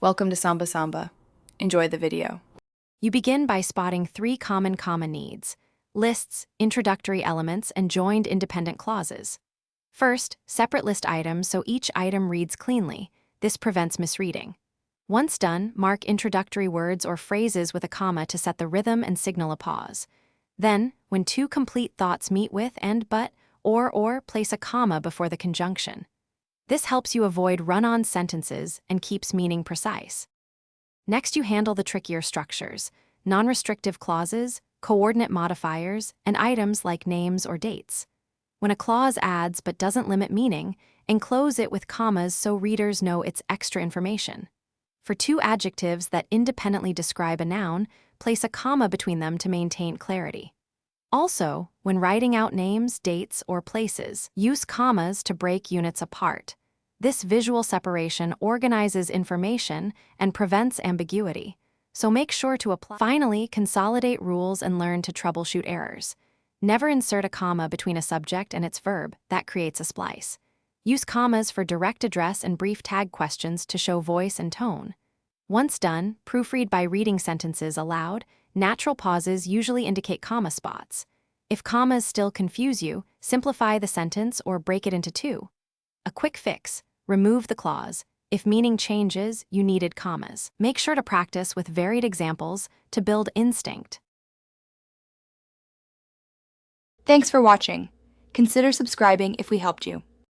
Welcome to Samba Samba. Enjoy the video. You begin by spotting 3 common comma needs: lists, introductory elements, and joined independent clauses. First, separate list items so each item reads cleanly. This prevents misreading. Once done, mark introductory words or phrases with a comma to set the rhythm and signal a pause. Then, when 2 complete thoughts meet with and but, or, place a comma before the conjunction. This helps you avoid run-on sentences and keeps meaning precise. Next, you handle the trickier structures: non-restrictive clauses, coordinate modifiers, and items like names or dates. When a clause adds but doesn't limit meaning, enclose it with commas so readers know it's extra information. For 2 adjectives that independently describe a noun, place a comma between them to maintain clarity. Also, when writing out names, dates, or places, use commas to break units apart. This visual separation organizes information and prevents ambiguity, so make sure to apply. Finally, consolidate rules and learn to troubleshoot errors. Never insert a comma between a subject and its verb; that creates a splice. Use commas for direct address and brief tag questions to show voice and tone. Once done, proofread by reading sentences aloud. Natural pauses usually indicate comma spots. If commas still confuse you, simplify the sentence or break it into 2. A quick fix: remove the clause. If meaning changes, you needed commas. Make sure to practice with varied examples to build instinct. Thanks for watching. Consider subscribing if we helped you.